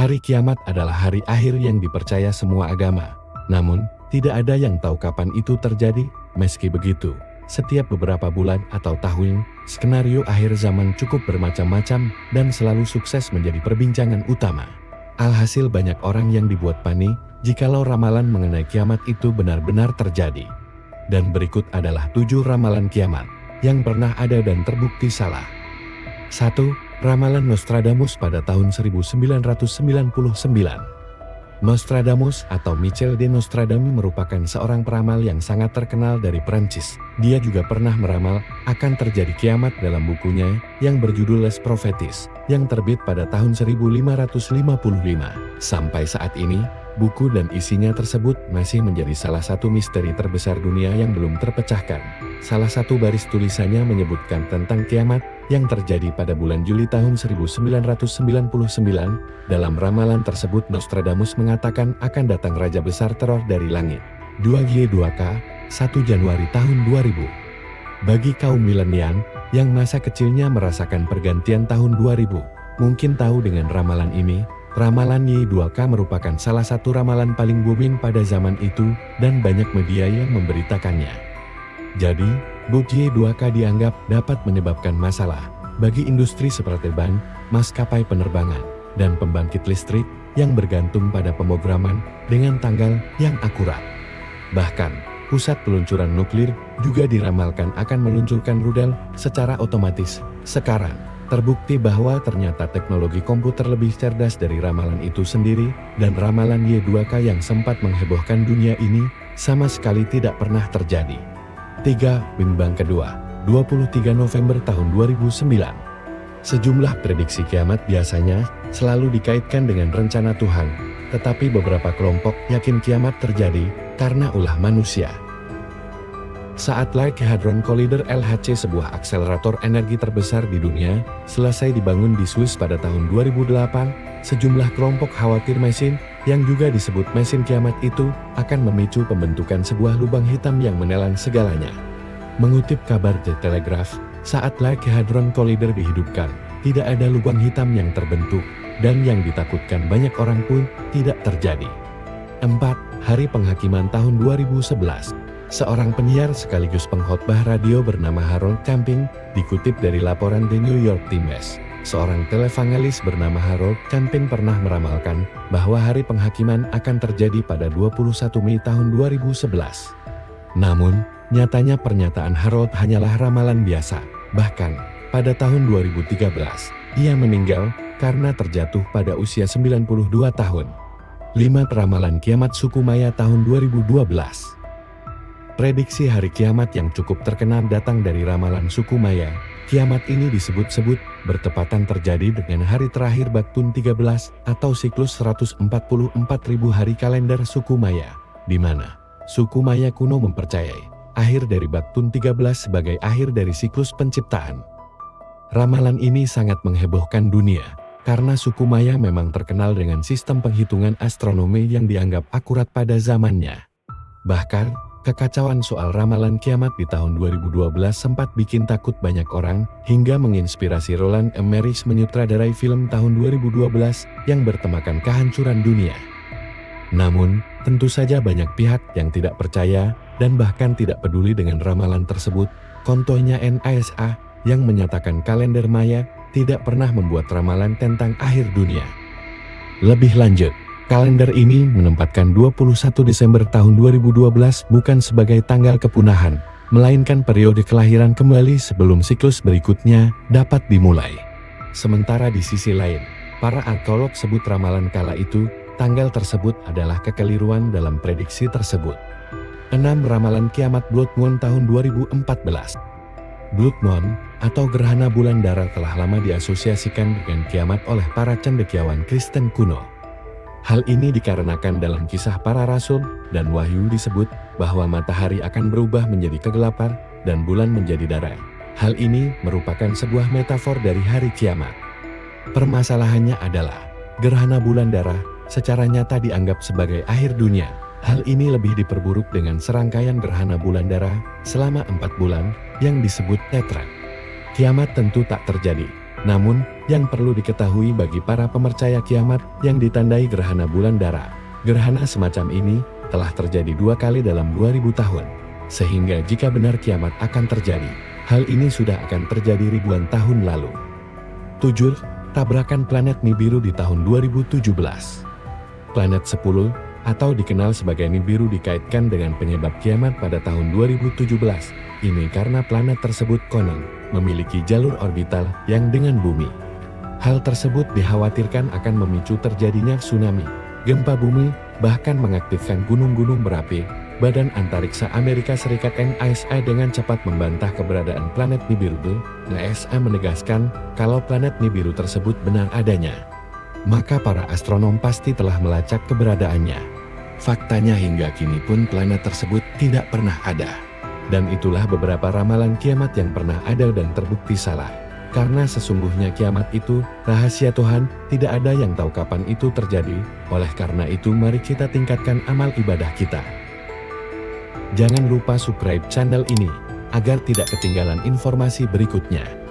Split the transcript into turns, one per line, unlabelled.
Hari kiamat adalah hari akhir yang dipercaya semua agama. Namun, tidak ada yang tahu kapan itu terjadi. Meski begitu, setiap beberapa bulan atau tahun, skenario akhir zaman cukup bermacam-macam dan selalu sukses menjadi perbincangan utama. Alhasil banyak orang yang dibuat panik jikalau ramalan mengenai kiamat itu benar-benar terjadi. Dan berikut adalah 7 ramalan kiamat yang pernah ada dan terbukti salah. 1. Ramalan Nostradamus pada tahun 1999. Nostradamus atau Michel de Nostradamus merupakan seorang peramal yang sangat terkenal dari Prancis. Dia juga pernah meramal akan terjadi kiamat dalam bukunya yang berjudul Les Prophéties yang terbit pada tahun 1555. Sampai saat ini, buku dan isinya tersebut masih menjadi salah satu misteri terbesar dunia yang belum terpecahkan. Salah satu baris tulisannya menyebutkan tentang kiamat yang terjadi pada bulan Juli tahun 1999. Dalam ramalan tersebut Nostradamus mengatakan akan datang raja besar teror dari langit. 2Y2K, 1 Januari tahun 2000. Bagi kaum milenial yang masa kecilnya merasakan pergantian tahun 2000, mungkin tahu dengan ramalan ini. Ramalan Y2K merupakan salah satu ramalan paling booming pada zaman itu dan banyak media yang memberitakannya. Jadi, buku Y2K dianggap dapat menyebabkan masalah bagi industri seperti ban, maskapai penerbangan, dan pembangkit listrik yang bergantung pada pemrograman dengan tanggal yang akurat. Bahkan, pusat peluncuran nuklir juga diramalkan akan meluncurkan rudal secara otomatis. Sekarang, terbukti bahwa ternyata teknologi komputer lebih cerdas dari ramalan itu sendiri, dan ramalan Y2K yang sempat menghebohkan dunia ini sama sekali tidak pernah terjadi. 3. Big Bang kedua, 23 November tahun 2009. Sejumlah prediksi kiamat biasanya selalu dikaitkan dengan rencana Tuhan, tetapi beberapa kelompok yakin kiamat terjadi karena ulah manusia. Saat Large Hadron Collider LHC, sebuah akselerator energi terbesar di dunia, selesai dibangun di Swiss pada tahun 2008, sejumlah kelompok khawatir mesin, yang juga disebut mesin kiamat itu, akan memicu pembentukan sebuah lubang hitam yang menelan segalanya. Mengutip kabar The Telegraph, saat Large Hadron Collider dihidupkan, tidak ada lubang hitam yang terbentuk, dan yang ditakutkan banyak orang pun tidak terjadi. 4. Hari Penghakiman tahun 2011. Seorang penyiar sekaligus pengkhotbah radio bernama Harold Camping, dikutip dari laporan The New York Times. Seorang televangelis bernama Harold Camping pernah meramalkan bahwa hari penghakiman akan terjadi pada 21 Mei tahun 2011. Namun, nyatanya pernyataan Harold hanyalah ramalan biasa. Bahkan, pada tahun 2013, ia meninggal karena terjatuh pada usia 92 tahun. 5. Ramalan kiamat suku Maya tahun 2012. Prediksi hari kiamat yang cukup terkenal datang dari ramalan suku Maya. Kiamat ini disebut-sebut bertepatan terjadi dengan hari terakhir Baktun 13 atau siklus 144.000 hari kalender suku Maya, di mana suku Maya kuno mempercayai akhir dari Baktun 13 sebagai akhir dari siklus penciptaan. Ramalan ini sangat menghebohkan dunia, karena suku Maya memang terkenal dengan sistem penghitungan astronomi yang dianggap akurat pada zamannya. Bahkan, kekacauan soal ramalan kiamat di tahun 2012 sempat bikin takut banyak orang, hingga menginspirasi Roland Emmerich menyutradarai film tahun 2012 yang bertemakan kehancuran dunia. Namun, tentu saja banyak pihak yang tidak percaya dan bahkan tidak peduli dengan ramalan tersebut. Contohnya NASA yang menyatakan kalender Maya tidak pernah membuat ramalan tentang akhir dunia. Lebih lanjut, kalender ini menempatkan 21 Desember tahun 2012 bukan sebagai tanggal kepunahan, melainkan periode kelahiran kembali sebelum siklus berikutnya dapat dimulai. Sementara di sisi lain, para arkeolog sebut ramalan kala itu, tanggal tersebut adalah kekeliruan dalam prediksi tersebut. 6. Ramalan kiamat Blood Moon tahun 2014. Blood Moon, atau gerhana bulan darah, telah lama diasosiasikan dengan kiamat oleh para cendekiawan Kristen kuno. Hal ini dikarenakan dalam kisah para rasul dan wahyu disebut bahwa matahari akan berubah menjadi kegelapan dan bulan menjadi darah. Hal ini merupakan sebuah metafor dari hari kiamat. Permasalahannya adalah, gerhana bulan darah secara nyata dianggap sebagai akhir dunia. Hal ini lebih diperburuk dengan serangkaian gerhana bulan darah selama 4 bulan yang disebut tetrad. Kiamat tentu tak terjadi, Namun, yang perlu diketahui bagi para pemercaya kiamat yang ditandai gerhana bulan darah, gerhana semacam ini telah terjadi 2 kali dalam 2000 tahun. Sehingga jika benar kiamat akan terjadi, hal ini sudah akan terjadi ribuan tahun lalu. 7. Tabrakan planet Nibiru di tahun 2017. Planet 10, atau dikenal sebagai Nibiru, dikaitkan dengan penyebab kiamat pada tahun 2017. Ini karena planet tersebut konon memiliki jalur orbital yang dengan bumi. Hal tersebut dikhawatirkan akan memicu terjadinya tsunami, gempa bumi, bahkan mengaktifkan gunung-gunung berapi. Badan Antariksa Amerika Serikat NASA dengan cepat membantah keberadaan planet Nibiru. NASA menegaskan kalau planet Nibiru tersebut benar adanya. Maka para astronom pasti telah melacak keberadaannya. Faktanya hingga kini pun planet tersebut tidak pernah ada. Dan itulah beberapa ramalan kiamat yang pernah ada dan terbukti salah. Karena sesungguhnya kiamat itu rahasia Tuhan, tidak ada yang tahu kapan itu terjadi. Oleh karena itu mari kita tingkatkan amal ibadah kita. Jangan lupa subscribe channel ini, agar tidak ketinggalan informasi berikutnya.